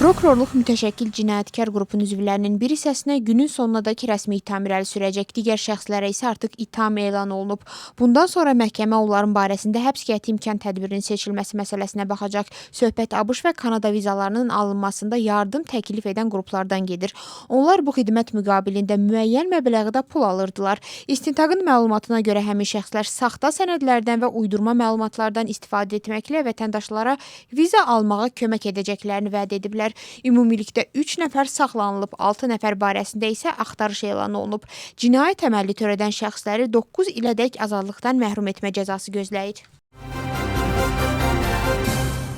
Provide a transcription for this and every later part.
Prokurorluq mütəşəkkil cinayətkar qrupun üzvlərinin bir hissəsinə günün sonunadakı rəsmi ittiham irəli sürəcək. Digər şəxslərə isə artıq ittiham elan olunub. Bundan sonra məhkəmə onların barəsində həbs qəti imkan tədbirinin seçilməsi məsələsinə baxacaq. Söhbət ABŞ və Kanada vizalarının alınmasında yardım təklif edən qruplardan gedir. Onlar bu xidmət müqabilində müəyyən məbləğdə pul alırdılar. İstintaqın məlumatına görə həmin şəxslər saxta sənədlərdən və uydurma məlumatlardan istifadə etməklə vətəndaşlara viza almağa kömək edəcəklərini vəd ediblər. Ümumilikdə 3 nəfər saxlanılıb, 6 nəfər barəsində isə axtarış elan olunub. Cinayət əməli törədən şəxsləri 9 ilədək azadlıqdan məhrum etmə cəzası gözləyir.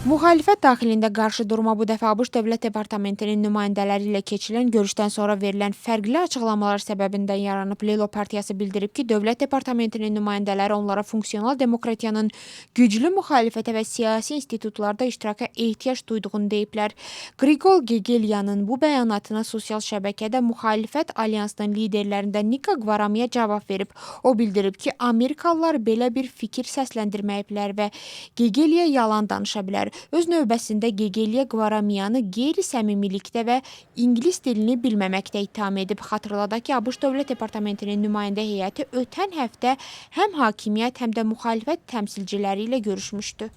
Müxalifət daxilində qarşıdurma bu dəfə ABŞ Dövlət Departamentinin nümayəndələri ilə keçirilən görüşdən sonra verilən fərqli açıqlamalar səbəbindən yaranıb. Lelo partiyası bildirib ki, Dövlət Departamentinin nümayəndələri onlara funksional demokratiyanın güclü müxalifətə və siyasi institutlarda iştiraka ehtiyac duyduğunu deyiblər. Grigol Gegelyanın bu bəyanatına sosial şəbəkədə müxalifət alyansının liderlərindən Nika Qvaramiya cavab verib. O bildirib ki, Amerikalılar belə bir fikir səsləndirməyiblər və Gegelya yalan danışa bilər. Öz növbəsində Gegelya Qvaramiyanı qeyri-səmimilikdə və ingilis dilini bilməməkdə ittiham edib. Xatırladaq ki, ABŞ Dövlət Departamentinin nümayəndə heyəti ötən həftə həm hakimiyyət, həm də müxalifət təmsilçiləri ilə görüşmüşdü.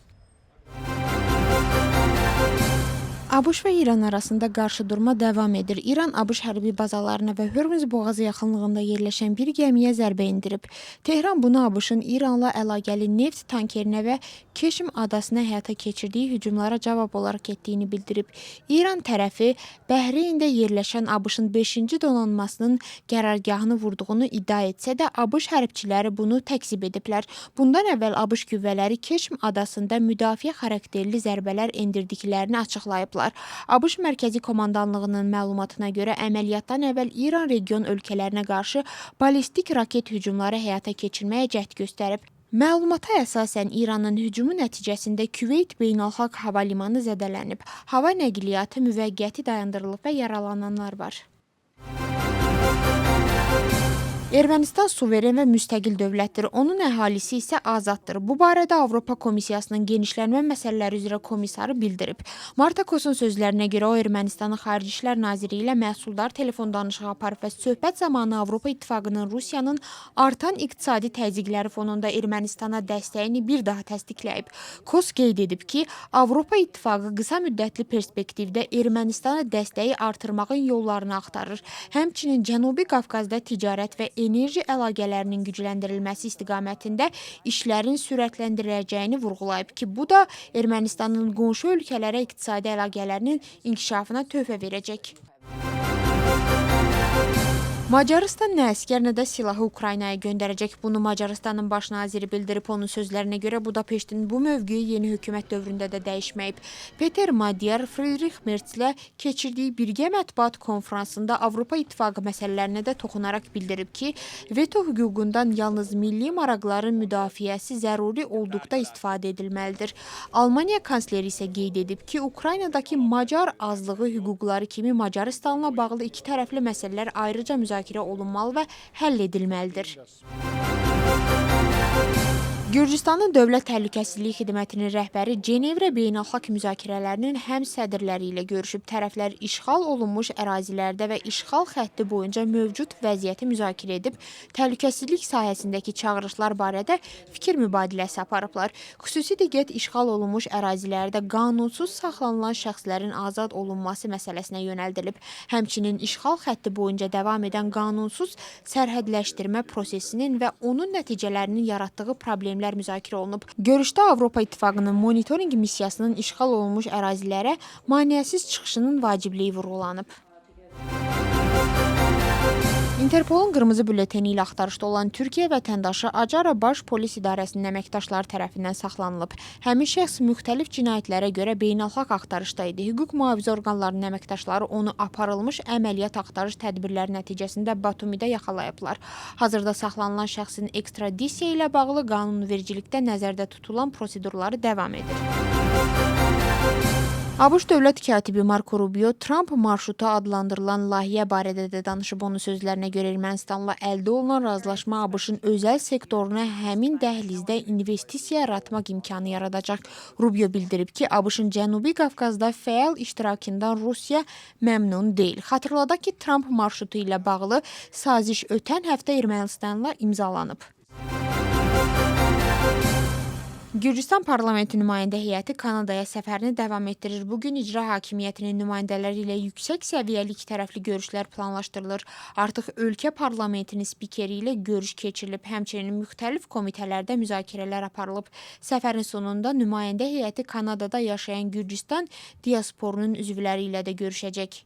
ABŞ və İran arasında qarşıdurma davam edir. İran ABŞ hərbi bazalarına və Hörmüz boğazı yaxınlığında yerləşən bir gəmiyə zərbə endirib. Tehran bunu ABŞ-ın İranla əlaqəli neft tankerinə və Keşm adasına həyata keçirdiyi hücumlara cavab olaraq etdiyini bildirib. İran tərəfi Bəhreyndə yerləşən ABŞ-ın 5-ci donanmasının qərargahını vurduğunu iddia etsə də, ABŞ hərbçiləri bunu təkzib ediblər. Bundan əvvəl ABŞ qüvvələri Keşm adasında müdafiə xarakterli zərbələr endirdiklərini açıqlayıblar. ABŞ Mərkəzi Komandanlığının məlumatına görə əməliyyatdan əvvəl İran region ölkələrinə qarşı ballistik raket hücumları həyata keçirməyə cəhd göstərib. Məlumata əsasən İranın hücumu nəticəsində Küveyt beynəlxalq hava limanı zədələnib. Hava nəqliyyatı müvəqqəti dayandırılıb və yaralananlar var. Ermənistan suveren və müstəqil dövlətdir. Onun əhalisi isə azaddır. Bu barədə Avropa Komissiyasının genişlənmə məsələləri üzrə komissarı bildirib. Marta Kosun sözlərinə görə o Ermənistanın Xarici İşlər Naziri ilə məhsuldar telefon danışığı aparıb və söhbət zamanı Avropa İttifaqının Rusiyanın artan iqtisadi təzyiqləri fonunda Ermənistana dəstəyini bir daha təsdiqləyib. Kos qeyd edib ki, Avropa İttifaqı qısa müddətli perspektivdə Ermənistana dəstəyi artırmağın yollarını axtarır. Həmçinin Cənubi Qafqazda ticarət və enerji əlaqələrinin gücləndirilməsi istiqamətində işlərin sürətləndiriləcəyini vurğulayıb ki, bu da Ermənistanın qonşu ölkələrə iqtisadi əlaqələrinin inkişafına töhfə verəcək. Macarıstan nə əskər, nə də silahı Ukraynaya göndərəcək. Bunu Macarıstanın baş naziri bildirib. Onun sözlərinə görə Budapeştin bu mövqeyi yeni hökumət dövründə də dəyişməyib. Peter Madyar Friedrich Merzlə keçirdiyi birgə mətbuat konfransında Avropa İttifaqı məsələlərinə də toxunaraq bildirib ki, veto hüququndan yalnız milli maraqların müdafiəsi zəruri olduqda istifadə edilməlidir. Almaniya kansleri isə qeyd edib ki, Ukraynadakı Macar azlığı hüquqları kimi Macarıstanla bağlı iki tərəfli məsələlər ayrıca müzakirə olunmalı və həll edilməlidir. Gürcüstanın Dövlət Təhlükəsizlik Xidmətinin rəhbəri Cenevrə beynəlxalq müzakirələrinin həm sədrləri ilə görüşüb. Tərəflər işğal olunmuş ərazilərdə və işğal xətti boyunca mövcud vəziyyəti müzakirə edib, təhlükəsizlik sahəsindəki çağırışlar barədə fikir mübadiləsi aparıblar. Xüsusi diqqət işğal olunmuş ərazilərdə qanunsuz saxlanılan şəxslərin azad olunması məsələsinə yönəldilib. Həmçinin işğal xətti boyunca davam edən qanunsuz sərhədləşdirmə prosesinin və onun nəticələrinin yaratdığı problemlər müzakirə olunub. Görüşdə Avropa İttifaqının monitorinq missiyasının işğal olunmuş ərazilərə maneəsiz çıxışının vacibliyi vurğulanıb. Interpolun qırmızı bülleteni ilə axtarışda olan Türkiyə vətəndaşı Acara Baş Polis İdarəsinin əməkdaşları tərəfindən saxlanılıb. Həmin şəxs müxtəlif cinayətlərə görə beynəlxalq axtarışda idi. Hüquq mühafizə orqanlarının əməkdaşları onu aparılmış əməliyyat axtarış tədbirləri nəticəsində Batumidə yaxalayıblar. Hazırda saxlanılan şəxsin ekstradisiya ilə bağlı qanunvericilikdə nəzərdə tutulan prosedurları davam edir. ABŞ dövlət katibi Marco Rubio Trump marşrutu adlandırılan layihə barədə də danışıb. Onun sözlərinə görə Ermənistanla əldə olunan razılaşma ABŞ-ın özəl sektoruna həmin dəhlizdə investisiya yaratmaq imkanı yaradacaq. Rubio bildirib ki, ABŞ-ın Cənubi Qafqazda fəal iştirakından Rusiya məmnun deyil. Xatırladaq ki, Trump marşrutu ilə bağlı saziş ötən həftə Ermənistanla imzalanıb. Gürcüstan parlamenti nümayəndə heyəti Kanadaya səfərini davam etdirir. Bugün icra hakimiyyətinin nümayəndələri ilə yüksək səviyyəli ikitərəfli görüşlər planlaşdırılır. Artıq ölkə parlamentinin spikeri ilə görüş keçirilib. Həmçinin müxtəlif komitələrdə müzakirələr aparılıb. Səfərin sonunda nümayəndə heyəti Kanadada yaşayan Gürcüstan diasporunun üzvləri ilə də görüşəcək.